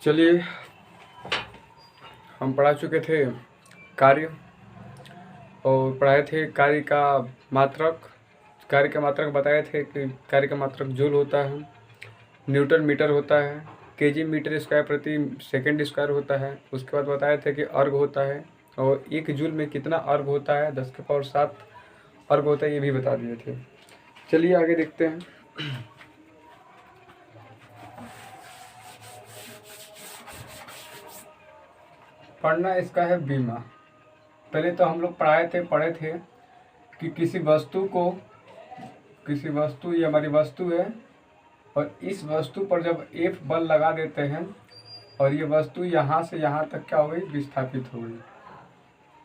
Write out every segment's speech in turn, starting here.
चलिए, हम पढ़ा चुके थे कार्य और पढ़ाए थे कार्य का मात्रक। कार्य का मात्रक बताए थे कि कार्य का मात्रक जूल होता है, न्यूटन मीटर होता है, केजी मीटर स्क्वायर प्रति सेकंड स्क्वायर होता है। उसके बाद बताए थे कि अर्ग होता है और 1 जूल में कितना अर्ग होता है, 10 की पावर 7 अर्ग होता है, ये भी बता दिए थे। चलिए आगे देखते हैं। पढ़ना इसका है बीमा। पहले तो हम लोग पढ़े थे कि किसी वस्तु ये हमारी वस्तु है और इस वस्तु पर जब F बल लगा देते हैं और ये वस्तु यहाँ से यहाँ तक क्या हो गई, विस्थापित हो गई।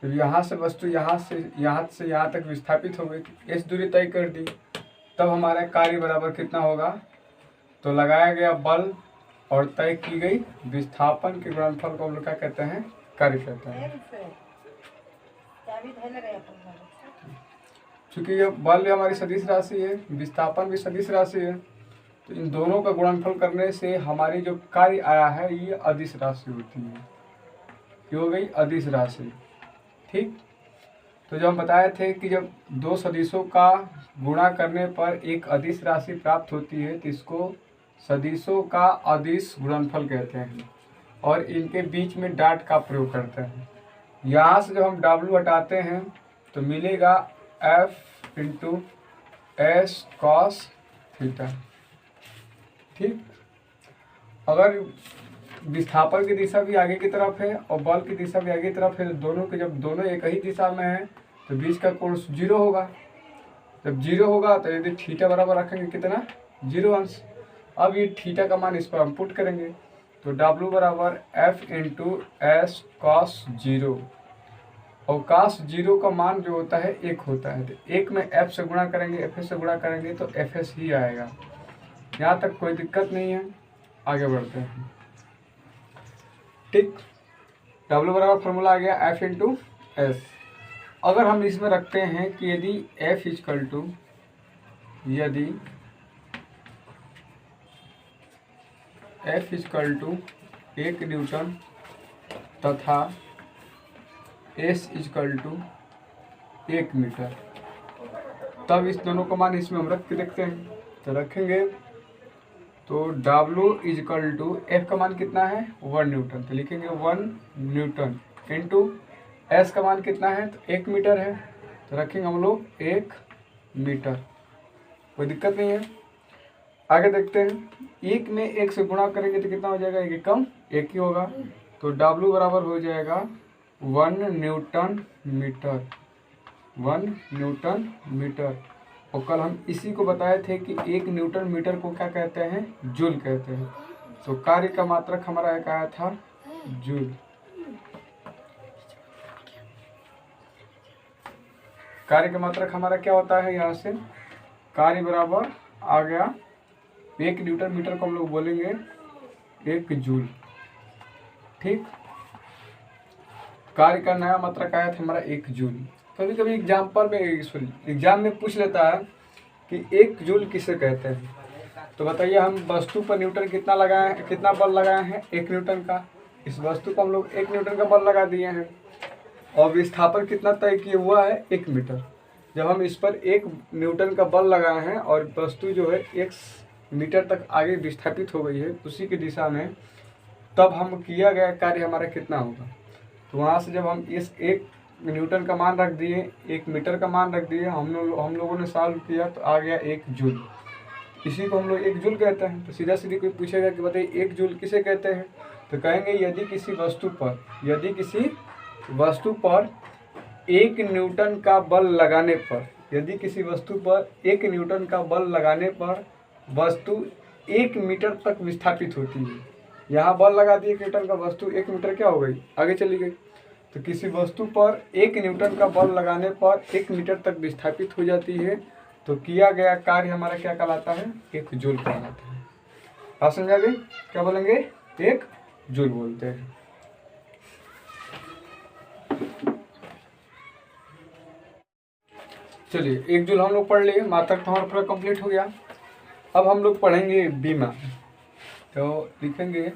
जब यहाँ से वस्तु यहाँ से यहाँ तक विस्थापित हो गई, इस दूरी तय कर दी, तब हमारा कार्य बराबर कितना होगा, तो लगाया गया बल और तय की गई विस्थापन के गुणनफल को हम लोग क्या कहते हैं, कार्य कहते हैं। चूंकि ये बल हमारी सदिश राशि है, विस्थापन भी सदिश राशि है, तो इन दोनों का गुणनफल करने से हमारी जो कार्य आया है ये अदिश राशि होती है। ये हो गई अदिश राशि। ठीक, तो जो हम बताए थे कि जब दो सदिशों का गुणा करने पर एक अदिश राशि प्राप्त होती है तो इसको सदिशों का अदिश गुणनफल कहते हैं और इनके बीच में डॉट का प्रयोग करते हैं। यहाँ से जब हम W हटाते हैं तो मिलेगा F into S cos theta. ठीक, अगर विस्थापन की दिशा भी आगे की तरफ है और बल की दिशा भी आगे की तरफ है तो दोनों के जब दोनों एक ही दिशा में है तो बीच का कोण 0 होगा। जब 0 होगा तो यदि थीटा बराबर रखेंगे कितना, 0 अंश। अब ये थीटा का मान इस पर हम पुट करेंगे तो W बराबर F इंटू S cos 0 और cos 0 का मान जो होता है 1 होता है, तो 1 में F से गुणा करेंगे, FS से गुणा करेंगे तो FS ही आएगा। यहाँ तक कोई दिक्कत नहीं है, आगे बढ़ते हैं। ठीक, W बराबर फॉर्मूला आ गया F इंटू S। अगर हम इसमें रखते हैं कि यदि F इक्वल टू 1 न्यूटन तथा S इक्वल टू 1 मीटर, तब इस दोनों का मान इसमें हम रख के देखते हैं। तो रखेंगे तो W इक्वल टू F का मान कितना है, 1 न्यूटन, तो लिखेंगे 1 न्यूटन इंटू S का मान कितना है, तो 1 मीटर है, तो रखेंगे हम लोग 1 मीटर। कोई दिक्कत नहीं है, आगे देखते हैं। 1 में 1 से गुणा करेंगे तो कितना हो जाएगा, 1 कम 1 ही होगा, तो W बराबर हो जाएगा 1 न्यूटन मीटर, 1 न्यूटन मीटर। और कल हम इसी को बताए थे कि 1 न्यूटन मीटर को क्या कहते हैं, जूल कहते हैं। तो कार्य का मात्रक हमारा एक आया था जूल। कार्य का मात्रक हमारा क्या होता है, यहाँ से कार्य बराबर आ गया 1 न्यूटन मीटर को हम लोग बोलेंगे 1 जूल। ठीक, कार्य का नया मात्रक आया था हमारा 1 जूल। कभी कभी एग्जाम में पूछ लेता है कि 1 जूल किसे कहते हैं। तो बताइए, हम वस्तु पर न्यूटन कितना लगाए हैं, कितना बल लगाए हैं, 1 न्यूटन का। इस वस्तु को हम लोग 1 न्यूटन का बल लगा दिए हैं और विस्थापन कितना तय किया हुआ है, 1 मीटर। जब हम इस पर 1 न्यूटन का बल लगाए हैं और वस्तु जो है 1 मीटर तक आगे विस्थापित हो गई है उसी की दिशा में, तब हम किया गया कार्य हमारा कितना होगा। तो वहाँ से जब हम इस 1 न्यूटन का मान रख दिए, 1 मीटर का मान रख दिए, हम लोगों ने सॉल्व किया तो आ गया 1 जूल। इसी को हम लोग 1 जूल कहते हैं। तो सीधा सीधी कोई पूछेगा कि बताइए 1 जूल किसे कहते हैं, तो कहेंगे यदि किसी वस्तु पर 1 न्यूटन का बल लगाने पर, यदि किसी वस्तु पर 1 न्यूटन का बल लगाने पर वस्तु 1 मीटर तक विस्थापित होती है। यहाँ बल लगा दिए 1 न्यूटन का, वस्तु 1 मीटर क्या हो गई, आगे चली गई। तो किसी वस्तु पर 1 न्यूटन का बल लगाने पर 1 मीटर तक विस्थापित हो जाती है, तो किया गया कार्य हमारा क्या कहलाता है, 1 जूल कहलाता है। आप समझा गए, क्या बोलेंगे, 1 जूल बोलते हैं। चलिए, 1 जूल हम लोग पढ़ लिए, मात्रक तो हमारा पूरा कंप्लीट हो गया। अब हम लोग पढ़ेंगे बीमा। तो लिखेंगे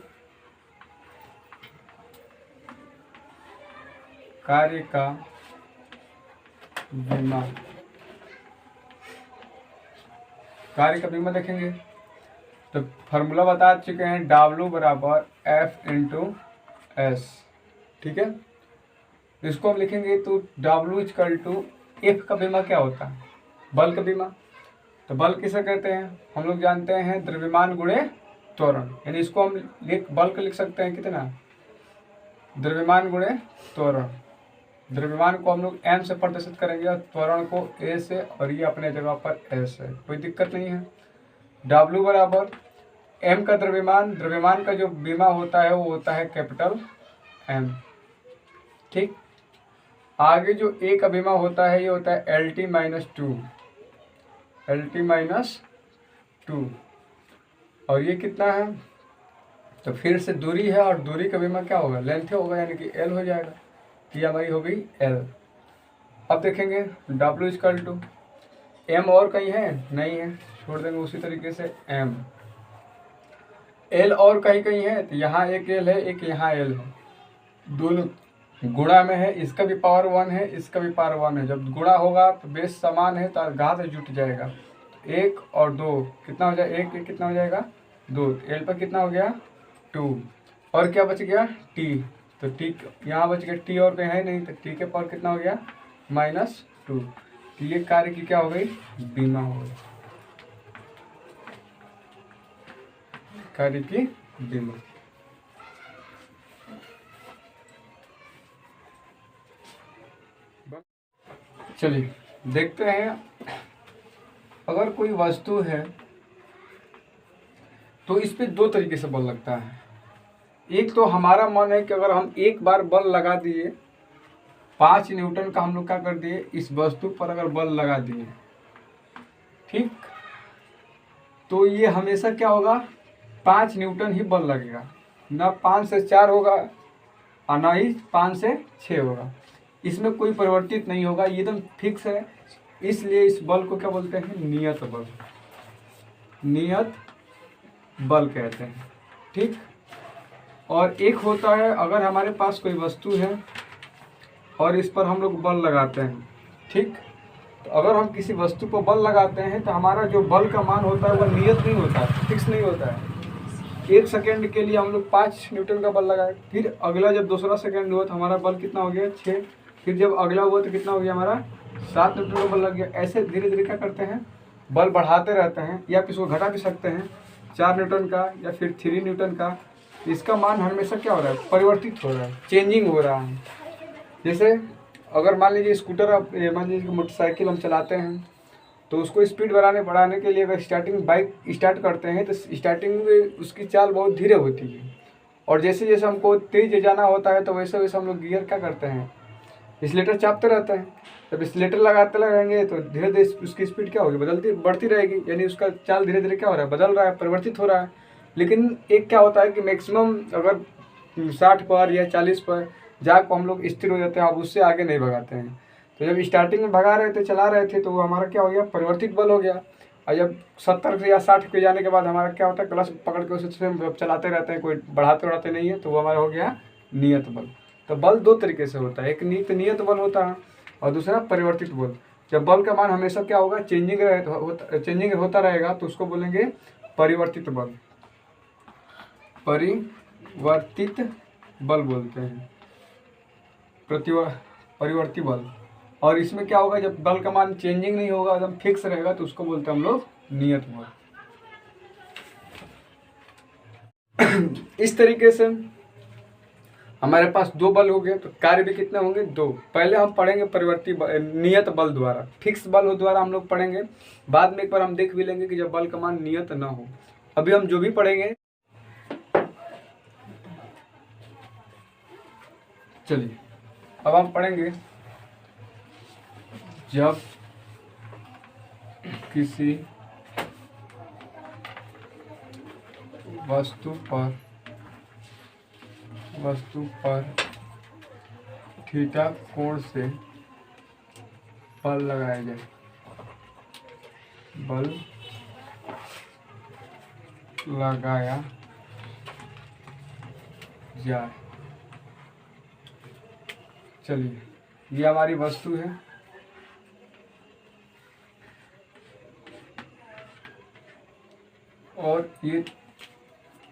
कार्य का बीमा, कार्य का बीमा देखेंगे तो फार्मूला बता चुके हैं, W बराबर F इंटू एस। ठीक है, इसको हम लिखेंगे तो W इक्वल टू F का बीमा क्या होता है, बल का बीमा। तो बल किसे कहते हैं, हम लोग जानते हैं द्रव्यमान गुणे त्वरण, यानी इसको हम बल को लिख सकते हैं कितना, द्रव्यमान गुणे त्वरण। द्रव्यमान को हम लोग m से प्रदर्शित करेंगे और त्वरण को a से, और ये अपने जगह पर s है, कोई दिक्कत नहीं है। W बराबर m का द्रव्यमान, द्रव्यमान का जो बीमा होता है वो होता है कैपिटल M। ठीक, आगे जो a का बीमा होता है ये होता है LT minus two, LT minus two, और ये कितना है, तो फिर से दूरी है और दूरी का बीमा क्या होगा, लेंथ होगा, यानी कि L हो जाएगा। ये हमारी हो गई L। अब देखेंगे W इक्वल टू M, और कहीं है नहीं है, छोड़ देंगे उसी तरीके से M। L और कहीं कहीं है, तो यहाँ एक L है, एक यहाँ L है, दोनों गुणा में है, इसका भी पावर 1 है, इसका भी पावर 1 है। जब गुणा होगा तो बेस समान है तो घात जुट जाएगा, एक और दो कितना हो जाएगा, एक कितना हो जाएगा, दो। L पर कितना हो गया 2, और क्या बच गया T, तो T यहाँ बच गया T, और कहीं है नहीं, तो T के पावर कितना हो गया -2। तो ये कार्य की क्या हो गई, बीमा हो गई, कार्य की बीमा। चलिए देखते हैं, अगर कोई वस्तु है तो इस पे दो तरीके से बल लगता है। एक तो हमारा मन है कि अगर हम एक बार बल लगा दिए, 5 न्यूटन का हम लोग क्या कर दिए, इस वस्तु पर अगर बल लगा दिए, ठीक, तो ये हमेशा क्या होगा, 5 न्यूटन ही बल लगेगा, ना 5 से 4 होगा और ना ही 5 से 6 होगा, इसमें कोई परिवर्तित नहीं होगा, ये एकदम फिक्स है। इसलिए इस बल को क्या बोलते हैं, नियत बल, नियत बल कहते हैं। ठीक, और एक होता है अगर हमारे पास कोई वस्तु है और इस पर हम लोग बल लगाते हैं, ठीक, तो अगर हम किसी वस्तु पर बल लगाते हैं तो हमारा जो बल का मान होता है वह नियत नहीं होता है, फिक्स नहीं होता है। 1 सेकेंड के लिए हम लोग 5 न्यूटन का बल लगाए, फिर अगला जब दूसरा सेकेंड हुआ तो हमारा बल कितना हो गया 6, फिर जब अगला हुआ तो कितना हो गया हमारा 7 न्यूटन का बल लग गया। ऐसे धीरे धीरे क्या करते हैं, बल बढ़ाते रहते हैं, या फिर इसको घटा भी सकते हैं, 4 न्यूटन का या फिर 3 न्यूटन का। इसका मान हमेशा क्या हो रहा है, परिवर्तित हो रहा है, चेंजिंग हो रहा है। जैसे अगर मान लीजिए स्कूटर, मान लीजिए मोटरसाइकिल हम चलाते हैं, तो उसको स्पीड बढ़ाने के लिए अगर स्टार्टिंग बाइक स्टार्ट करते हैं तो स्टार्टिंग में उसकी चाल बहुत धीरे होती है, और जैसे जैसे हमको तेज जाना होता है तो वैसे वैसे हम लोग गियर क्या करते हैं, एक्सीलेटर चापते रहते हैं। जब एक्सीलेटर लगाते रहेंगे तो धीरे धीरे उसकी स्पीड क्या होगी, बढ़ती रहेगी, यानी उसका चाल धीरे धीरे क्या हो रहा है, बदल रहा है, परिवर्तित हो रहा है। लेकिन एक क्या होता है कि मैक्सिमम अगर 60 पर या 40 पर जाकर हम लोग स्थिर हो जाते हैं, अब उससे आगे नहीं भगाते हैं। तो जब स्टार्टिंग में भगा रहे थे, चला रहे थे, तो वो हमारा क्या हो गया, परिवर्तित बल हो गया। और जब 70 या 60 पे जाने के बाद हमारा क्या होता है, क्लच पकड़ के उसे चलाते रहते हैं, कोई बढ़ाते बढ़ाते नहीं है, तो वो हमारा हो गया नियत बल। तो बल दो तरीके से होता है, एक नियत बल होता है और दूसरा परिवर्तित बल। जब बल का मान हमेशा क्या होगा, चेंजिंग होता रहेगा, तो उसको बोलेंगे परिवर्तित बल, परिवर्तित बल बोलते हैं, परिवर्ती बल। और इसमें क्या होगा, जब बल का मान चेंजिंग नहीं होगा, एकदम फिक्स रहेगा, तो उसको बोलते हैं हम लोग नियत बल। इस तरीके से हमारे पास दो बल हो गए, तो कार्य भी कितने होंगे, दो। पहले हम पढ़ेंगे नियत बल द्वारा, फिक्स बल द्वारा हम लोग पढ़ेंगे, बाद में एक बार हम देख भी लेंगे कि जब बल का मान नियत ना हो। अभी हम जो भी पढ़ेंगे, चलिए अब हम पढ़ेंगे, जब किसी वस्तु पर थीटा कोण से बल लगाया जाए, बल लगाया जाए। चलिए, ये हमारी वस्तु है और ये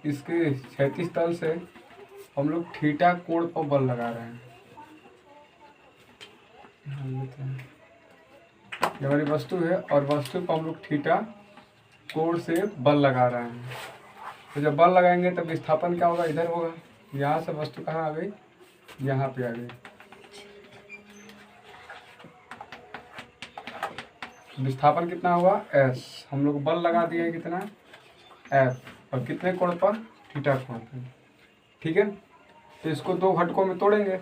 इसके क्षैतिज तल से हम लोग थीटा कोण पर बल लगा रहे हैं। ये हमारी वस्तु है और वस्तु पर हम लोग थीटा कोण से बल लगा रहे हैं। तो जब बल लगाएंगे तब विस्थापन क्या होगा, इधर होगा। यहाँ से वस्तु कहाँ आ गई, यहाँ पे आ गई। विस्थापन कितना हुआ, s। हम लोग बल लगा दिए कितना, F, और कितने कोण पर, थीटा कोण पर। ठीक है, तो इसको दो घटकों में तोड़ेंगे।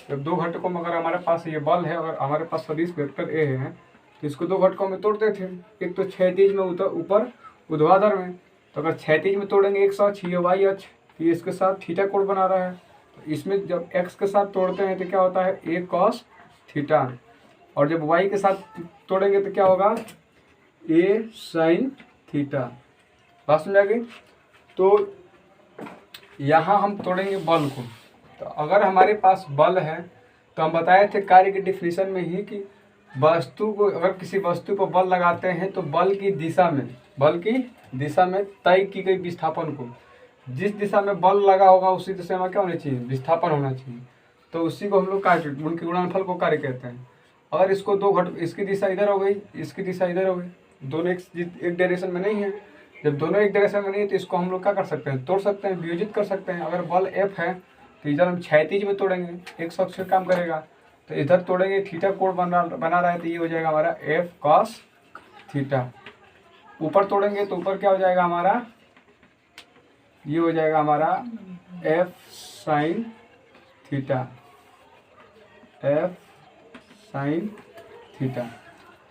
जब दो घटकों में अगर हमारे पास ये बल है और हमारे पास सदिश वेक्टर ए है, तो इसको दो घटकों में तोड़ते थे। एक तो क्षैतिज में ऊपर ऊर्ध्वाधर में, तो अगर क्षैतिज में तोड़ेंगे x अक्ष, ये y अक्ष, तो ये इसके साथ थीटा कोण बना रहा है। तो इसमें जब x के साथ तोड़ते हैं तो क्या होता है, a cos थीटा, और जब y के साथ तोड़ेंगे तो क्या होगा, a sin थीटा। बात समझ आ गई। तो यहाँ हम तोड़ेंगे बल को। तो अगर हमारे पास बल है तो हम बताए थे कार्य की डिफिनीशन में ही कि वस्तु को, अगर किसी वस्तु पर बल लगाते हैं तो बल की दिशा में तय की गई विस्थापन को, जिस दिशा में बल लगा होगा उसी दिशा में क्या होना चाहिए, विस्थापन होना चाहिए। तो उसी को हम लोग कार्य, उनके गुणनफल को कार्य कहते हैं। अगर इसको दो घट, इसकी दिशा इधर हो गई, इसकी दिशा इधर हो गई, दोनों एक डायरेक्शन में नहीं है। जब दोनों एक डायरेक्शन में नहीं है तो इसको हम लोग क्या कर सकते हैं, तोड़ सकते हैं, वियोजित कर सकते हैं। अगर बल F है तो इधर हम क्षैतिज में तोड़ेंगे, एक अक्ष से काम करेगा, तो इधर तोड़ेंगे, थीटा कोण बना रहा है तो ये हो जाएगा हमारा F cos थीटा। ऊपर तोड़ेंगे तो ऊपर क्या हो जाएगा हमारा, ये हो जाएगा हमारा F sin theta, F sin theta.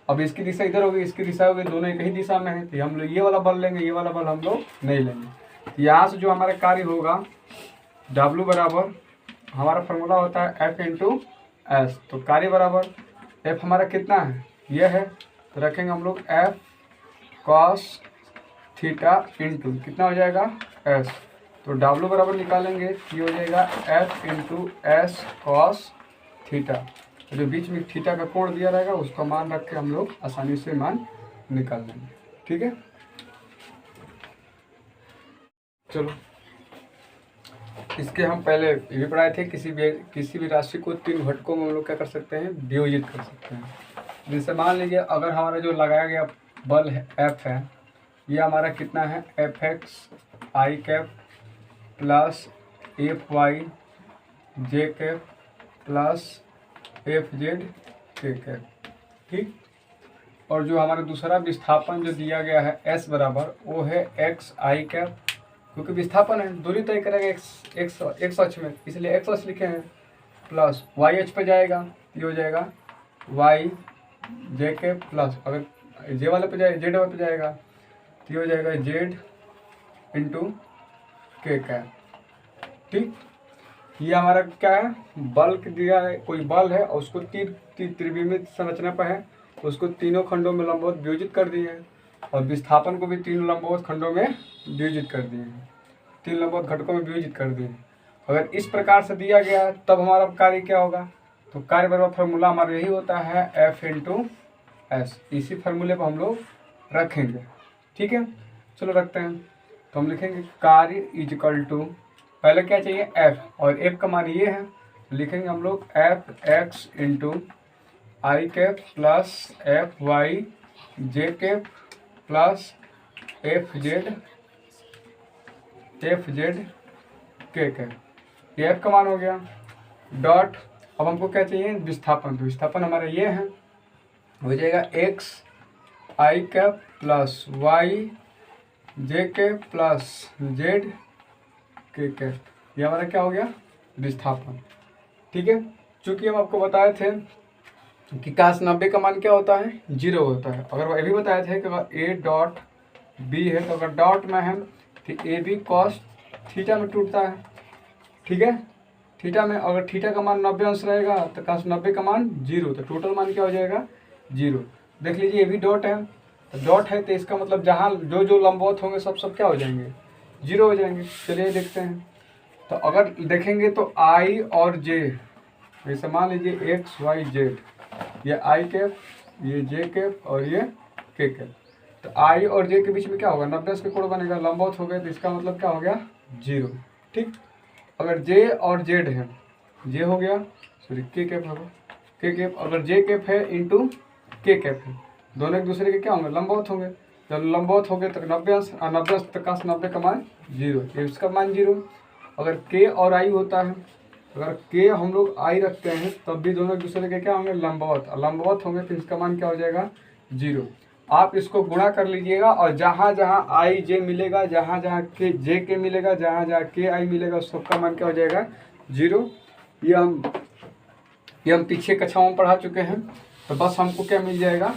अब इसकी दिशा इधर होगी, इसकी दिशा होगी, दोनों एक ही दिशा में है, तो हम लोग ये वाला बल लेंगे, ये वाला बल हम लोग नहीं लेंगे। तो यहाँ से जो हमारा कार्य होगा, W बराबर, हमारा फॉर्मूला होता है F इंटू एस। तो कार्य बराबर F हमारा कितना है, ये है, तो रखेंगे हम लोग F cos थीटा इंटू कितना हो जाएगा, S। तो W बराबर निकालेंगे, ये हो जाएगा F into S cos theta. तो जो बीच में थीटा का कोण दिया रहेगा उसका मान रख के हम लोग आसानी से मान निकाल लेंगे। ठीक है, चलो इसके हम पहले ये भी पढ़ाए थे, किसी भी राशि को तीन घटकों में हम लोग क्या कर सकते हैं, वियोजित कर सकते हैं। जैसे मान लीजिए अगर हमारा जो लगाया गया बल है F है, ये हमारा कितना है, Fx i cap plus Fy j cap plus Fz k cap. ठीक, और जो हमारा दूसरा विस्थापन जो दिया गया है S बराबर, वो है x i कैप, क्योंकि विस्थापन है, दूरी तय करेगा x अक्ष में, इसलिए x अक्ष लिखे हैं, प्लस y अक्ष पे जाएगा, ये हो जाएगा y j के प्लस, अगर j वाले पे जाए, z वाले पे जाएगा तो ये हो जाएगा z इंटू के कैप। ठीक, ये हमारा क्या है, बल दिया है, कोई बल है और उसको त्रिविमित संरचना पर है, तो उसको तीनों खंडों में लंबवत वियोजित कर दिए हैं, और विस्थापन को भी तीन लंबवत खंडों में वियोजित कर दिए हैं, तीन लंबवत घटकों में वियोजित कर दिए हैं। अगर इस प्रकार से दिया गया तब हमारा कार्य क्या होगा, तो कार्य बराबर फार्मूला हमारा यही होता है F इंटू एस। इसी फार्मूले पर हम लोग रखेंगे। ठीक है, चलो रखते हैं। तो हम लिखेंगे कार्य इज इक्वल टू, पहले क्या चाहिए F, और F का मान ये है, लिखेंगे हम लोग Fx into i cap plus Fy j cap plus Fz k cap. ये F का मान हो गया, डॉट, अब हमको क्या चाहिए, विस्थापन। तो विस्थापन हमारा ये है, हो जाएगा x i cap plus y j cap plus z k cap. ये हमारा क्या हो गया, विस्थापन। ठीक है, चूंकि हम आपको बताए थे कि cos 90 का मान क्या होता है, 0 होता है। अगर ये भी बताया था कि अगर a डॉट b है तो अगर डॉट में है तो a भी cos थीटा में टूटता है। ठीक है, थीटा में अगर थीटा का मान 90 अंश रहेगा तो cos 90 का मान 0, तो टोटल मान क्या हो जाएगा, 0। देख लीजिए ये भी डॉट है, तो डॉट है तो इसका मतलब जहाँ जो लंबवत होंगे सब क्या हो जाएंगे, 0 हो जाएंगे। चलिए देखते हैं। तो अगर देखेंगे तो I और J जैसे मान लीजिए एक्स वाई जेड, ये आई कैप, ये जे कैप और ये के कैप। तो आई और जे के बीच में क्या होगा, 90 का कोण बनेगा, लंबवत हो गया, तो इसका मतलब क्या हो गया 0। ठीक, अगर जे और जेड है, जे हो गया, सॉरी के कैप होगा, के कैप, अगर जे कैप है इंटू के कैप है, दोनों एक दूसरे के क्या होंगे, लंबवत होंगे। जब लंबवत हो गए तो 90 अंश, 90 अंश तक 90 का मान 0, इसका मान 0। अगर के और आई होता है, अगर के हम लोग आई रखते हैं तब भी दोनों एक दूसरे के क्या होंगे, लंबवत, लंबवत होंगे तो इसका मान क्या हो जाएगा 0। आप इसको गुणा कर लीजिएगा और जहाँ जहाँ आई जे मिलेगा, जहाँ जहाँ के जे के मिलेगा, जहाँ जहाँ के आई मिलेगा, सबका मान क्या हो जाएगा 0। ये हम पीछे कक्षाओं में पढ़ा चुके हैं। तो बस हमको क्या मिल जाएगा,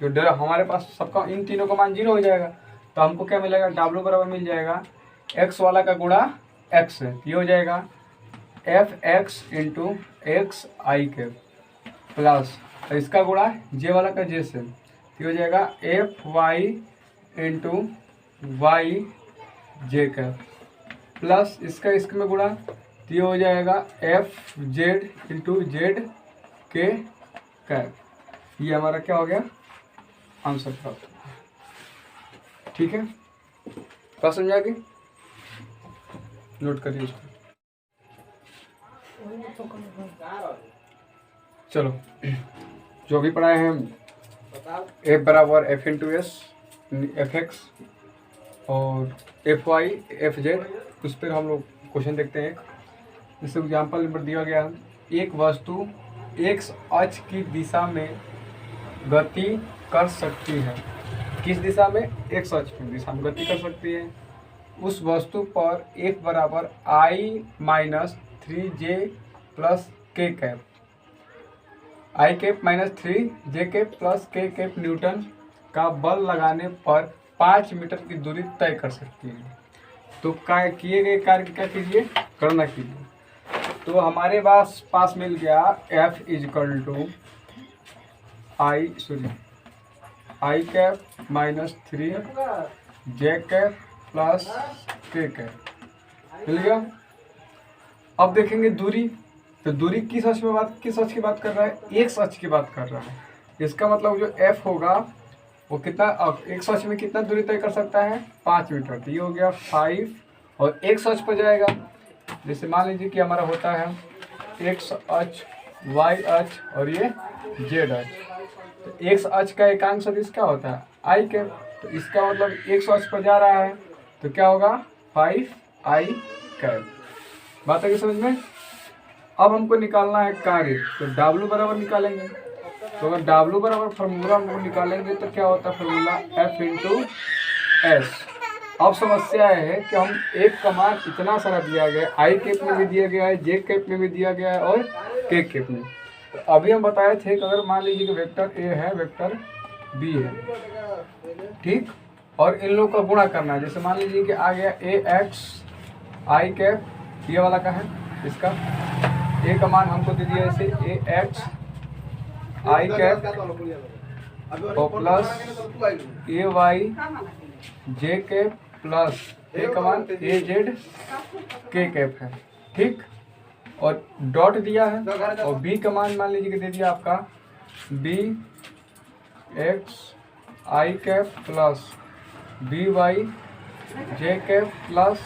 जो हमारे पास सबका इन तीनों का मान 0 हो जाएगा। तो हमको क्या मिलेगा, W बराबर मिल जाएगा x वाला का गुणा x है, ये हो जाएगा fx इंटू एक्स आई के प्लस इसका गुणा j वाला का j से, ये हो जाएगा fy इंटू वाई जे का प्लस इसका इसमें गुणा, तो ये हो जाएगा एफ जेड इंटू जेड के कैप। ये हमारा क्या हो गया, आंसर प्राप्त। ठीक है, क्या समझा कि नोट करिए इसको। चलो, जो भी पढ़ाए हैं, एफ बराबर F into S F x और एफ वाई एफ जेड, उस पर हम लोग क्वेश्चन देखते हैं। जैसे एग्जाम्पल नंबर दिया गया है, एक वस्तु एक्स अक्ष की दिशा में गति कर सकती है। किस दिशा में, एक्स अक्ष की दिशा में गति कर सकती है। उस वस्तु पर F बराबर I माइनस 3J प्लस के cap, i cap minus 3J cap plus के कैप न्यूटन का बल लगाने पर 5 मीटर की दूरी तय कर सकती है। तो किए गए कार्य क्या कीजिए, गणना कीजिए। तो हमारे पास मिल गया F is equal to I cap minus 3J cap plus के कैप मिल गया। अब देखेंगे दूरी, तो दूरी किस अक्ष की बात कर रहा है, एक्स अक्ष की बात कर रहा है। इसका मतलब जो F होगा वो कितना, एक्स अक्ष में कितना दूरी तय कर सकता है, 5 मीटर। तो ये हो गया 5 और एक्स अक्ष पर जाएगा। जैसे मान लीजिए कि हमारा होता है एक्स अक्ष, वाई अक्ष और ये जेड अक्ष। तो एक्स अक्ष का एकांक सदिश क्या होता है, आई कैप। तो इसका मतलब एक्स अक्ष पर जा रहा है तो क्या होगा 5i कैप। बात है कि समझ में। अब हमको निकालना है कार्य, तो W बराबर निकालेंगे। तो अगर W बराबर फार्मूला हमको निकालेंगे तो क्या होता है फार्मूला, F इंटू एस। अब समस्या है कि हम एक का मान इतना सारा दिया गया, आई कैप में भी दिया गया है, जे कैप में भी दिया गया है और के कैप में। तो अभी हम बताए थे कि अगर मान लीजिए कि वेक्टर ए है, वेक्टर बी है, ठीक, और इन लोगों का गुणा करना है। जैसे मान लीजिए कि आ गया ए एक्स आई कैप, ये वाला का है, इसका ए का मान हमको दे दिया ऐसे ए एक्स आई कैप और प्लस ए वाई जे कैप प्लस ए का मान ए जेड के कैप है, ठीक, और डॉट दिया है। और बी का मान मान लीजिए कि दे दिया आपका बी एक्स आई कैप प्लस बी वाई जे कैप प्लस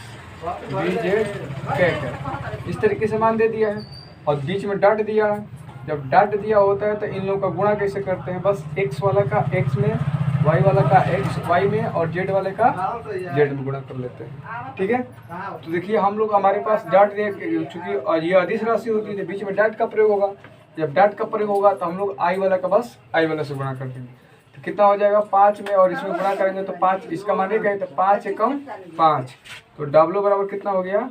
बी जेड के कैप। इस तरीके से मान दे दिया है और बीच में डॉट दिया है। जब डॉट दिया होता है तो इन लोगों का गुणा कैसे करते हैं, बस एक्स वाला का एक्स में, वाई वाला का एक्स वाई में और जेड वाले का जेड में गुणा कर लेते हैं, ठीक है। तो देखिए हम लोग, हमारे पास डॉट दिया, चूंकि ये अदिश राशि होती है, बीच में डॉट का प्रयोग होगा। जब डॉट का प्रयोग होगा तो हम लोग आई वाला का बस आई वाला से गुणा कर देंगे। तो कितना हो जाएगा 5 में, और इसमें गुणा करेंगे तो 5, इसका मान गए तो 5 एकम 5। तो W बराबर कितना हो गया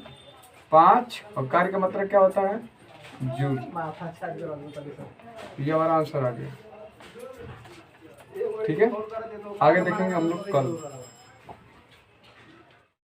5, और कार्य का मतलब क्या होता है जूल। ये हमारा आंसर आ गया, ठीक है। आगे देखेंगे हम लोग कल।